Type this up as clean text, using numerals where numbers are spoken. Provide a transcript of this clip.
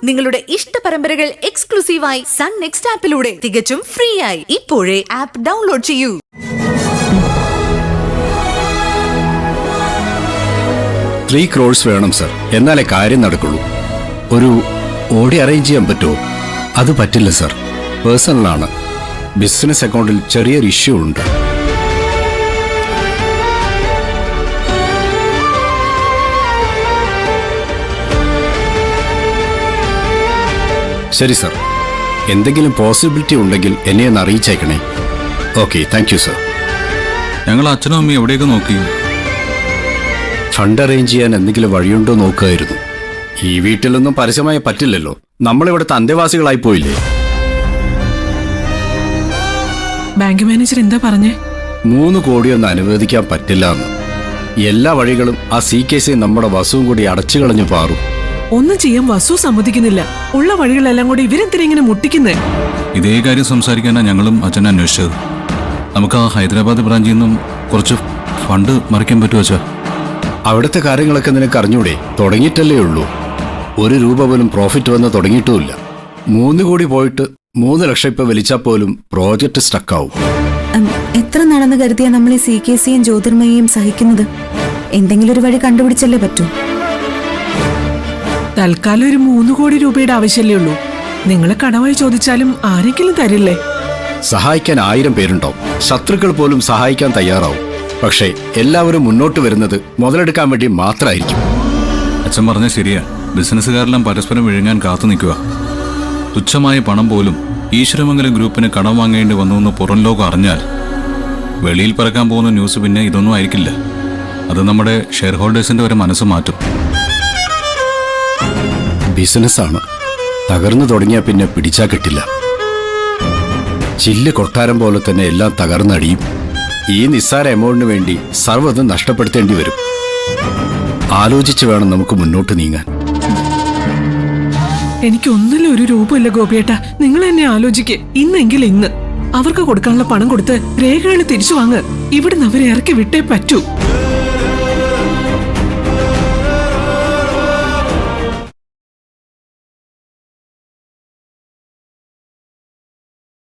നിങ്ങളുടെ ഇഷ്ട പരമ്പരകൾ എക്സ്ക്ലൂസീവായി സൺ നെക്സ്റ്റ് ആപ്പിലൂടെ തികച്ചും ഫ്രീ ആയി ഇപ്പോഴേ ആപ്പ് ഡൗൺലോഡ് ചെയ്യൂ. $3 crores വേണം സർ, എന്നാലേ കാര്യം നടക്കുള്ളൂ. ഒരു ഓടി അറേഞ്ച് ചെയ്യാൻ പറ്റുമോ? അത് പറ്റില്ല സർ, പേഴ്സണലാണ്. ബിസിനസ് അക്കൗണ്ടിൽ ചെറിയൊരു ഇഷ്യൂ ഉണ്ട്. ശരി സർ, എന്തെങ്കിലും പോസിബിലിറ്റി ഉണ്ടെങ്കിൽ എന്നെ ഒന്ന് അറിയിച്ചേക്കണേ. Okay, thank you sir. ഞങ്ങൾ അച്ഛനും അമ്മയും എവിടെയൊക്കെ നോക്കി. ഫണ്ട് അറേഞ്ച് ചെയ്യാൻ എന്തെങ്കിലും വഴിയുണ്ടോ നോക്കുമായിരുന്നു. ഈ വീട്ടിലൊന്നും പരസ്യമായി പറ്റില്ലല്ലോ, നമ്മളിവിടുത്തെ അന്തേവാസികളായി പോയില്ലേ. ബാങ്ക് മാനേജർ എന്താ പറഞ്ഞേ? 3 കോടിയൊന്നും അനുവദിക്കാൻ പറ്റില്ല എന്ന്. എല്ലാ വഴികളും ആ CKC നമ്മുടെ വസുവും കൂടി അടച്ചു കളഞ്ഞു പാറും. ഒന്നും ചെയ്യാൻ വസു സമ്മതിക്കുന്നില്ല. ഉള്ള വഴികളെല്ലാം കൂടി ഇവരെന്തിനാ ഇങ്ങനെ മുട്ടിക്കുന്നേ? ഇതേ കാര്യം സംസാരിക്കാനാണ് ഞങ്ങളും അച്ഛനെ അന്വേഷിച്ചത്. നമുക്ക് ആ ഹൈദരാബാദ് ബ്രാഞ്ചിൽ നിന്നും കുറച്ച് ഫണ്ട് മറിക്കാൻ പറ്റുമോ വെച്ചാ? അവിടുത്തെ കാര്യങ്ങളൊക്കെ നിനക്ക് അറിഞ്ഞൂടെ? തുടങ്ങിയിട്ടല്ലേ ഉള്ളൂ. 1 രൂപ പോലും പ്രോഫിറ്റ് വന്ന് തുടങ്ങിയിട്ടുമില്ല. 3 കോടി പോയിട്ട് 3 ലക്ഷം ഇപ്പൊ വലിച്ചാൽ പോലും പ്രോജക്റ്റ് സ്റ്റക്കാവും. എത്ര നടന്ന് കരുതിയാ നമ്മൾ ഈ CKCയും ജ്യോതിർമയെയും സഹിക്കുന്നത്? എന്തെങ്കിലും ഒരു വഴി കണ്ടുപിടിച്ചല്ലേ പറ്റൂ. തൽക്കാലം ഒരു 3 കോടി രൂപയുടെ ആവശ്യമല്ലേ ഉള്ളൂ. നിങ്ങളെ കടമായി ചോദിച്ചാലും ആരെങ്കിലും തരില്ലേ? സഹായിക്കാൻ 1000 പേരുണ്ടാവും. ശത്രുക്കൾ പോലും സഹായിക്കാൻ തയ്യാറാവും. പക്ഷേ എല്ലാവരും മുന്നോട്ട് വരുന്നത് മുതലെടുക്കാൻ വേണ്ടി മാത്രമായിരിക്കും. അച്ഛൻ പറഞ്ഞ ശരിയാ. ബിസിനസ്സുകാരെല്ലാം പരസ്പരം വിഴുങ്ങാൻ കാത്തു നിൽക്കുക. തുച്ഛമായ പണം പോലും ഈശ്വരമംഗലം ഗ്രൂപ്പിന് കടം വാങ്ങേണ്ടി വന്നുവെന്ന് പുറം ലോകം അറിഞ്ഞാൽ വെളിയിൽ പറക്കാൻ പോകുന്ന ന്യൂസ് പിന്നെ ഇതൊന്നും ആയിരിക്കില്ല. അത് നമ്മുടെ ഷെയർ ഹോൾഡേഴ്സിന്റെ വരെ മനസ്സ് മാറ്റും. ബിസിനസ്സാണ്, തകർന്നു തുടങ്ങിയാൽ പിന്നെ പിടിച്ചാ കിട്ടില്ല. ചില്ല് കൊട്ടാരം പോലെ തന്നെ എല്ലാം തകർന്നടിയും. ഈ നിസ്സാര എമൗണ്ടിന് വേണ്ടി സർവ്വതും നഷ്ടപ്പെടുത്തേണ്ടി വരും. ആലോചിച്ച് വേണം നമുക്ക് മുന്നോട്ട് നീങ്ങാൻ. എനിക്കൊന്നിലും 1 രൂപയില്ല ഗോപിയേട്ടാ. നിങ്ങൾ എന്നെ ആലോചിക്ക്. ഇന്നെങ്കിലും ഇന്ന് അവർക്ക് കൊടുക്കാനുള്ള പണം കൊടുത്ത് രേഖകൾ തിരിച്ചു വാങ്ങ്. ഇവിടുന്ന് അവരെ ഇറക്കി വിട്ടേ പറ്റൂ.